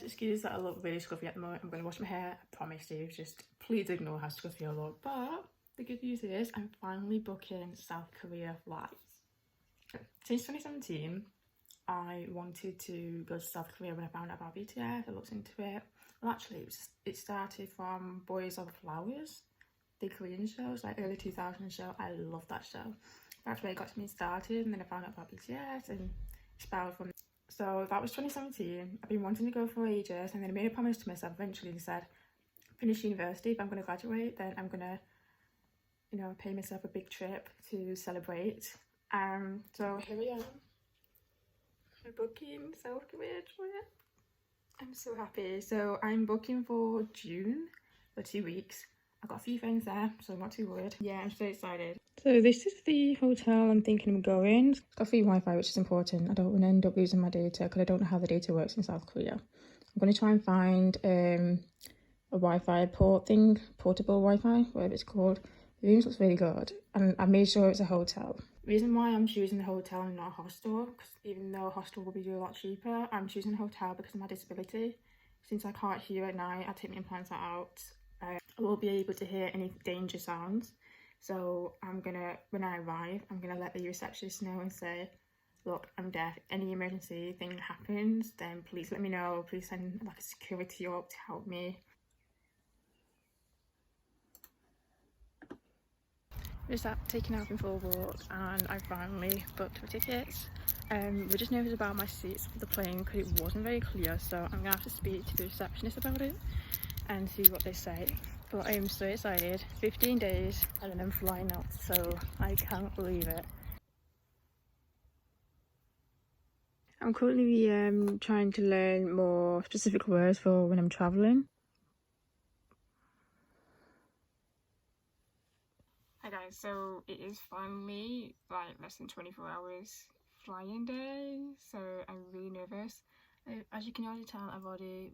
excuse that I look really scruffy at the moment. I'm going to wash my hair, I promise you. Just please ignore how scruffy I look. But the good news is I'm finally booking South Korea flights. Since 2017, I wanted to go to South Korea when I found out about BTS. I looked into it. Well, actually, it started from Boys Over Flowers, the Korean shows, like early 2000s show. I love that show. That's where it got me started, and then I found out about BTS and spiraled from. So that was 2017. I've been wanting to go for ages, and then I made a promise to myself eventually and said, finish university. If I'm going to graduate, then I'm going to, you know, pay myself a big trip to celebrate. So here we are. I'm booking South Korea trip. I'm so happy. So I'm booking for June for 2 weeks. I've got a few friends there, so I'm not too worried. Yeah, I'm so excited. So this is the hotel I'm thinking of going. It's got free Wi-Fi, which is important. I don't want to end up losing my data because I don't know how the data works in South Korea. I'm going to try and find a Wi-Fi port thing, portable Wi-Fi, whatever it's called. The room looks really good, and I made sure it's a hotel. The reason why I'm choosing a hotel and not a hostel, because even though a hostel will be a lot cheaper, I'm choosing a hotel because of my disability. Since I can't hear at night, I take my implants out. I won't be able to hear any danger sounds. So when I arrive, I'm gonna let the receptionist know and say, look, I'm deaf. Any emergency thing happens, then please let me know. Please send like a security up to help me. Just taking out for a walk, and I finally booked my tickets. We're just nervous about my seats for the plane because it wasn't very clear, so I'm gonna have to speak to the receptionist about it and see what they say. But I am so excited. 15 days and then I'm flying out, so I can't believe it. I'm currently trying to learn more specific words for when I'm travelling. Hi guys, so it is finally like less than 24 hours flying day, so I'm really nervous. As you can already tell, I've already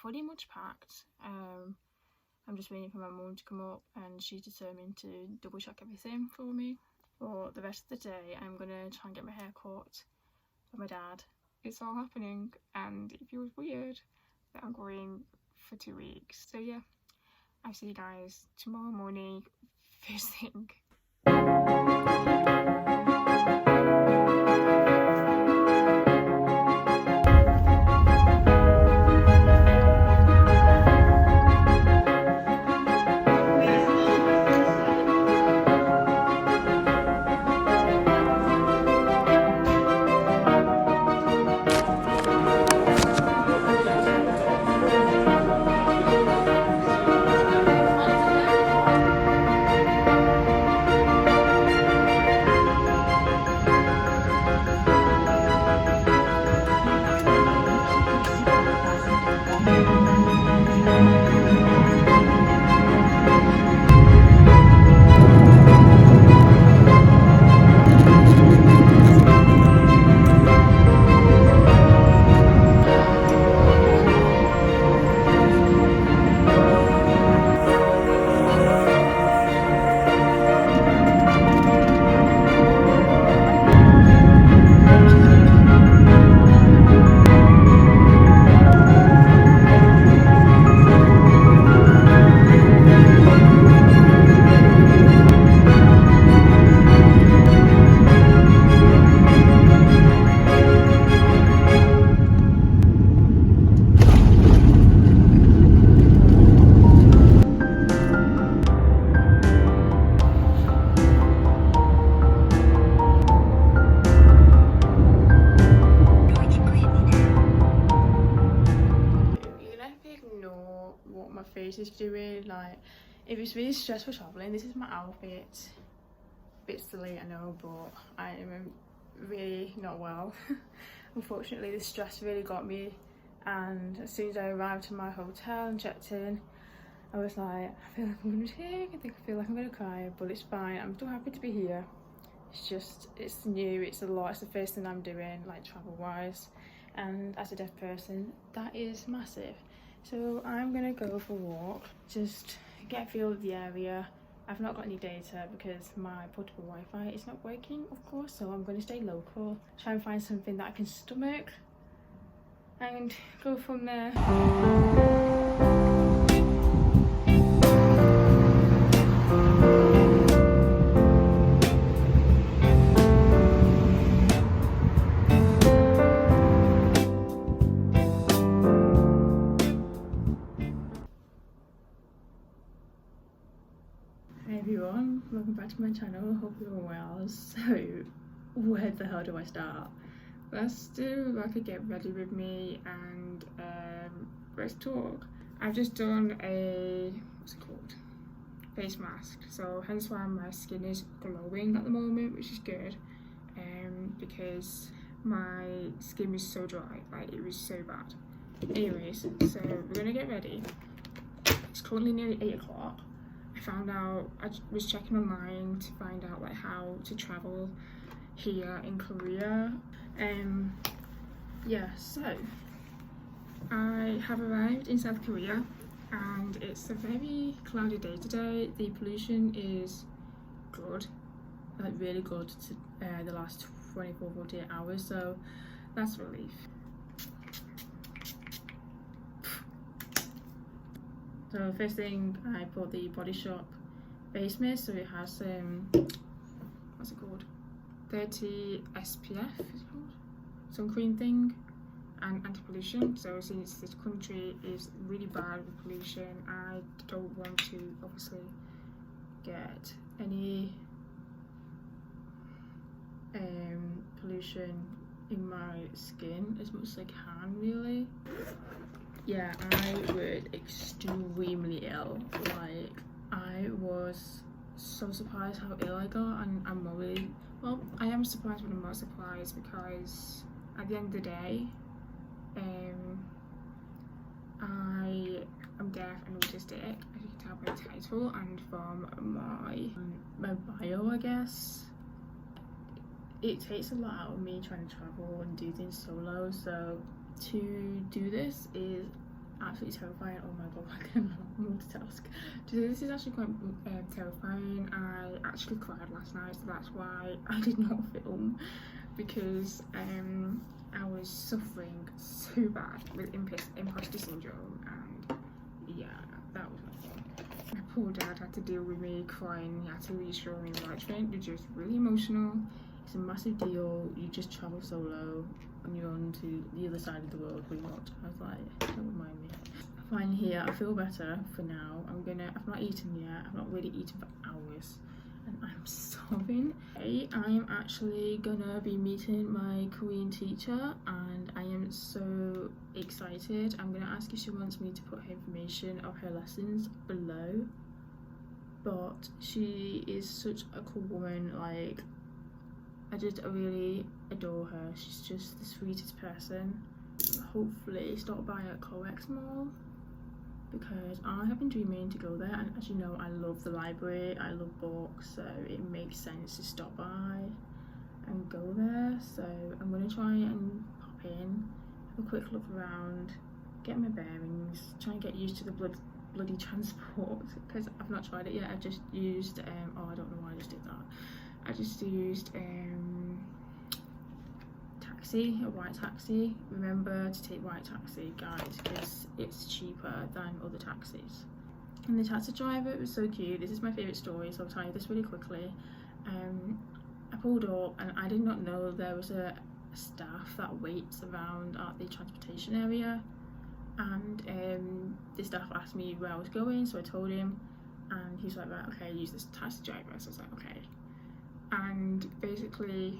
pretty much packed. I'm just waiting for my mum to come up, and she's determined to double check everything for me. For the rest of the day, I'm gonna try and get my hair cut by my dad. It's all happening, and it feels weird that I'm going for 2 weeks. So yeah, I'll see you guys tomorrow morning, first thing. What my face is doing. Like, if it's really stressful traveling, this is my outfit. A bit silly, I know, but I am really not well. Unfortunately, the stress really got me, and as soon as I arrived to my hotel and checked in, I was like, I feel like I'm gonna take, I feel like I'm gonna cry, but it's fine. I'm still happy to be here. It's just, it's new, it's a lot, it's the first thing I'm doing, like travel wise, and as a deaf person, that is massive. So I'm gonna go for a walk, just get a feel of the area. I've not got any data because my portable Wi-Fi is not working, of course, so I'm going to stay local, try and find something that I can stomach. and go from there. Hey everyone, welcome back to my channel. Hope you're well. So, where the hell do I start? Let's do like a get ready with me and let's talk. I've just done a, what's it called? Face mask. So hence why my skin is glowing at the moment, which is good. Because my skin was so dry, like it was so bad. Anyways, so we're gonna get ready. It's currently nearly 8 o'clock. I found out, I was checking online to find out like how to travel here in Korea. Yeah, so I have arrived in South Korea and it's a very cloudy day today. The pollution is good, like really good to the last 24-48 hours, so that's a relief. So first thing, I bought the Body Shop face mist, so it has what's it called, 30 SPF is it called, sun cream thing, and anti-pollution. So since this country is really bad with pollution, I don't want to obviously get any pollution in my skin as much as I can, really. Yeah, I was extremely ill. Like, I was so surprised how ill I got, and I'm really, well, I am surprised, but I'm not surprised because at the end of the day, I am deaf and autistic, as you can tell by the title and from my bio, I guess. It takes a lot out of me trying to travel and do things solo, so to do this is absolutely terrifying. Oh my god, I cannot multitask. To do this is actually quite terrifying. I actually cried last night, so that's why I did not film, because I was suffering so bad with imposter syndrome, and yeah, that was not fun. My poor dad had to deal with me crying. He had to reassure me that it's just really emotional. It's a massive deal. You just travel solo on your own to the other side of the world. Pretty much. I was like, don't remind me. Fine here. I feel better for now. I've not eaten yet. I've not really eaten for hours, and I'm starving. Hey, I'm actually gonna be meeting my Korean teacher, and I am so excited. I'm gonna ask if she wants me to put her information of her lessons below. But she is such a cool woman. Like, I really adore her. She's just the sweetest person. Hopefully stop by at COEX Mall, because I have been dreaming to go there, and as you know, I love the library, I love books, so it makes sense to stop by and go there. So I'm going to try and pop in, have a quick look around, get my bearings, try and get used to the bloody transport, because I've not tried it yet. I've just used oh, I don't know why I just did that. I just used a white taxi. Remember to take white taxi, guys, because it's cheaper than other taxis. And the taxi driver was so cute. This is my favourite story, so I'll tell you this really quickly. I pulled up and I did not know there was a staff that waits around at the transportation area, and the staff asked me where I was going, so I told him, and he's like, right, okay, use this taxi driver. So I was like, okay. And basically,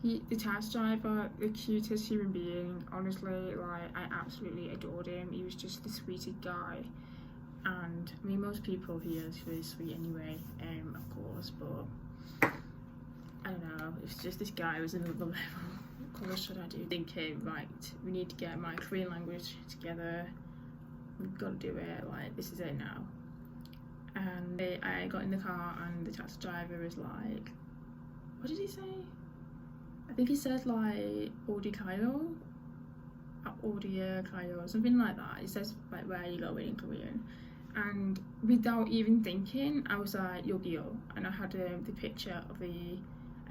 the taxi driver, the cutest human being, honestly, like, I absolutely adored him. He was just the sweetest guy, and I mean, most people here is really sweet anyway, of course, but I don't know, it's just this guy was another level. What should I do? Thinking, right, we need to get my Korean language together, we've got to do it, like, this is it now. And I got in the car and the taxi driver was like, what did he say? I think he said like Audi Kayo, or something like that. He says like, where are you going in Korean? And without even thinking, I was like, Yogyo, and I had the picture of the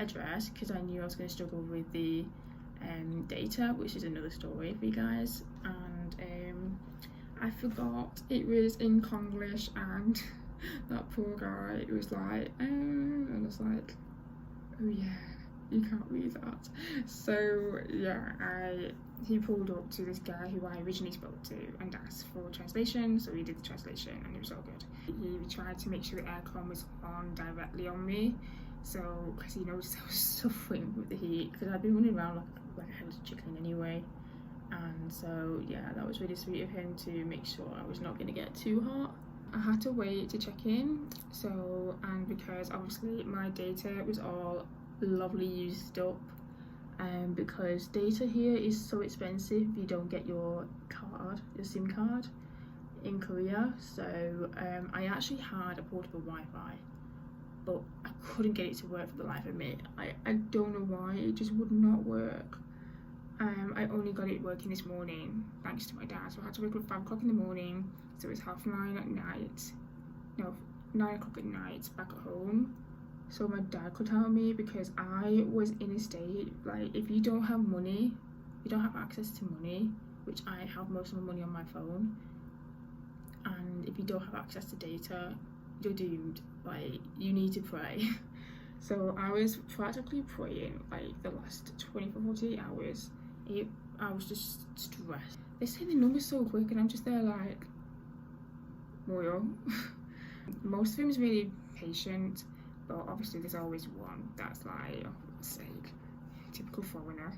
address, because I knew I was going to struggle with the data, which is another story for you guys. And I forgot it was in Konglish, and that poor guy was like, and I was like, oh yeah, you can't read that. So yeah, he pulled up to this guy who I originally spoke to and asked for translation, so he did the translation and it was all good. He tried to make sure the aircon was on directly on me, so because he noticed I was suffering with the heat, because I'd been running around like a headless chicken anyway. And so yeah, that was really sweet of him to make sure I was not going to get too hot. I had to wait to check in, so, and because obviously my data was all lovely used up, because data here is so expensive if you don't get your SIM card in Korea. So I actually had a portable Wi-Fi, but I couldn't get it to work for the life of me. I don't know why, it just would not work. I only got it working this morning thanks to my dad, so I had to wake up at 5 o'clock in the morning, so it's 9:30 at night, no, 9 o'clock at night back at home, so my dad could help me, because I was in a state, like, if you don't have money, you don't have access to money, which I have most of my money on my phone, and if you don't have access to data, you're doomed. Like, you need to pray. So I was practically praying like the last 24-48 hours. I was just stressed. They say the number's so quick and I'm just there like, well. Most of them is really patient, but obviously there's always one that's like, oh, for God's sake, typical foreigner.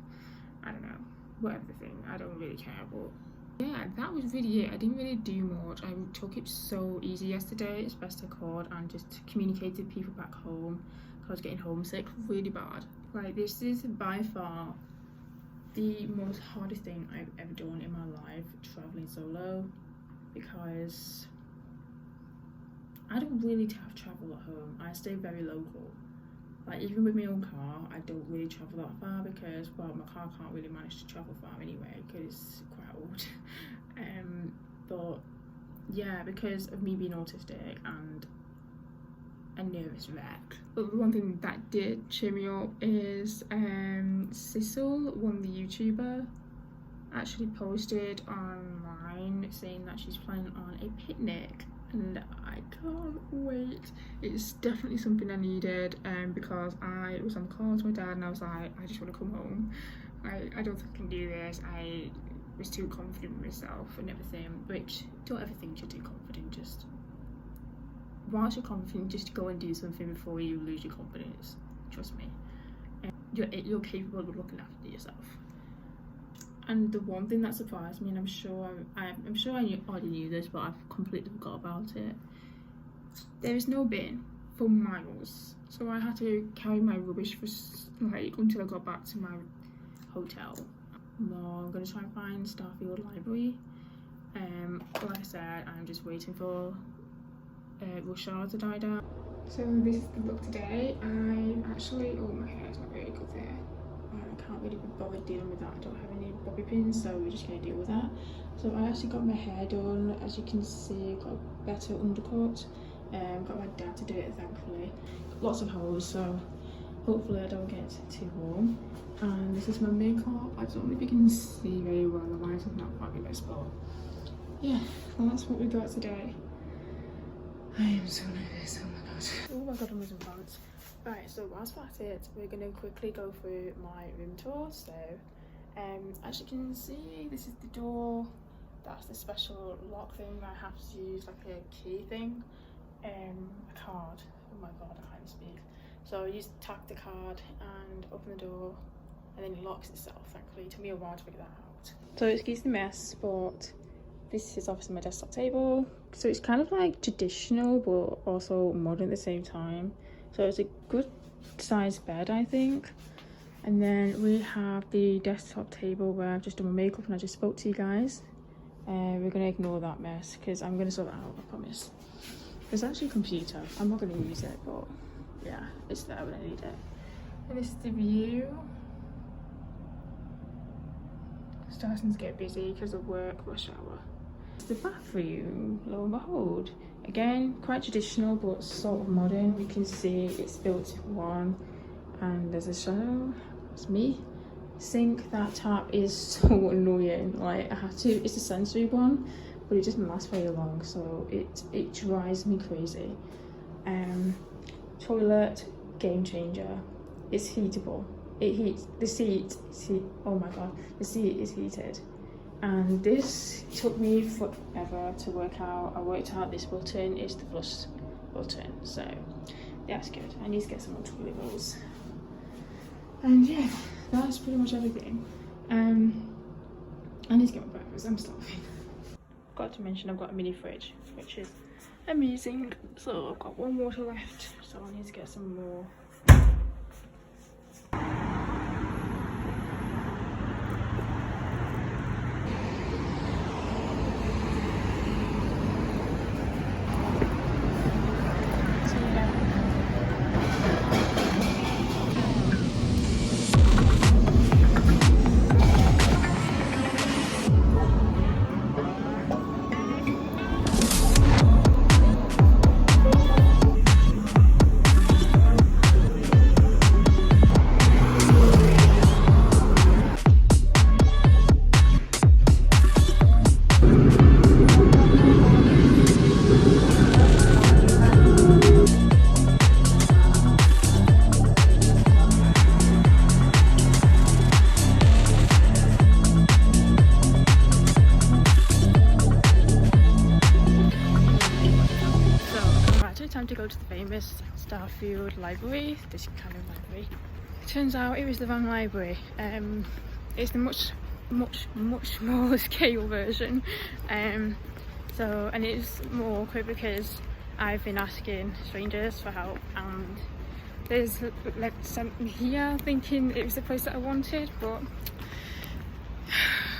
I don't know, whatever the thing, I don't really care. But yeah, that was really it. I didn't really do much. I took it so easy yesterday as best I could, and just communicated with people back home. I was getting homesick really bad. Like, this is by far the most hardest thing I've ever done in my life, traveling solo, because I don't really have travel at home. I stay very local. Like, even with my own car, I don't really travel that far because, well, my car can't really manage to travel far anyway because it's quite old. But yeah, because of me being autistic and a nervous wreck. But one thing that did cheer me up is Sissel, the YouTuber, actually posted online saying that she's planning on a picnic, and I can't wait. It's definitely something I needed, because I was on the call with my dad and I was like, I just want to come home. I don't think I can do this. I was too confident with myself and everything, which, don't ever think you're too confident. Just whilst you're confident, just go and do something before you lose your confidence. Trust me. You're capable of looking after yourself. And the one thing that surprised me, and I'm sure I already knew this, but I've completely forgot about it. There is no bin for miles, so I had to carry my rubbish for like until I got back to my hotel. Well, I'm gonna try and find Starfield Library. But like I said, I'm just waiting for rush hour to die down. So this is the look today. I'm actually, oh, my hair's not very good there. I can't really be bothered dealing with that. I don't have any bobby pins, so we're just gonna deal with that. So I actually got my hair done. As you can see, got a better undercut. Got my dad to do it, thankfully. Lots of holes, so hopefully I don't get too warm. And this is my makeup. I don't know if you can see very well, the light is not quite the best, but yeah, well, that's what we got today. I am so nervous, oh my god. Oh my god, I'm losing pants. Right, so whilst we're at it, we're going to quickly go through my room tour. So, as you can see, this is the door. That's the special lock thing. I have to use like a key thing. A card. Oh my god, I can't speak. So I tap the card and open the door, and then it locks itself. Thankfully, it took me a while to figure that out. So excuse the mess, but this is obviously my desktop table. So it's kind of like traditional but also modern at the same time. So it's a good sized bed, I think. And then we have the desktop table where I've just done my makeup and I just spoke to you guys. We're gonna ignore that mess because I'm gonna sort that out, I promise. There's actually a computer. I'm not gonna use it, but yeah, it's there when I need it. And this is the view. Starting to get busy because of work, rush hour. It's the bathroom, lo and behold. Again, quite traditional but sort of modern. We can see it's built one, and there's a shadow. It's me. sink. That tap is so annoying. Like I have to, it's a sensory one, but it doesn't last very long, so it drives me crazy. Toilet, game changer. It's heatable. It heats the seat. Oh my god, the seat is heated. And this took me forever to work out. I worked out this button is the plus button, so that's good. I need to get some more toilet rolls. And yeah, that's pretty much everything. I need to get my breakfast, I'm starving. Got to mention I've got a mini fridge, which is amazing. So I've got one water left, so I need to get some more. Time to go to the famous Starfield library, this kind of library. Turns out it was the wrong library. It's the much smaller scale version, and it's more awkward because I've been asking strangers for help, and there's like sent me here thinking it was the place that I wanted, but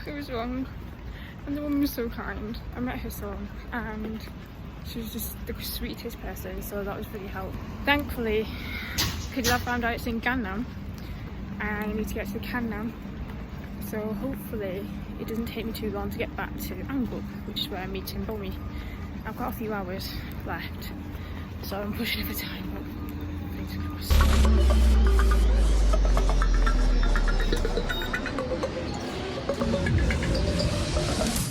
it was wrong. And the woman was so kind. I met her son, and she was just the sweetest person, so that was really helpful. Thankfully, because I found out it's in Gangnam, and I need to get to the Gangnam, so hopefully it doesn't take me too long to get back to Angbuk, which is where I'm meeting Bomi. I've got a few hours left, so I'm pushing for time, but fingers crossed.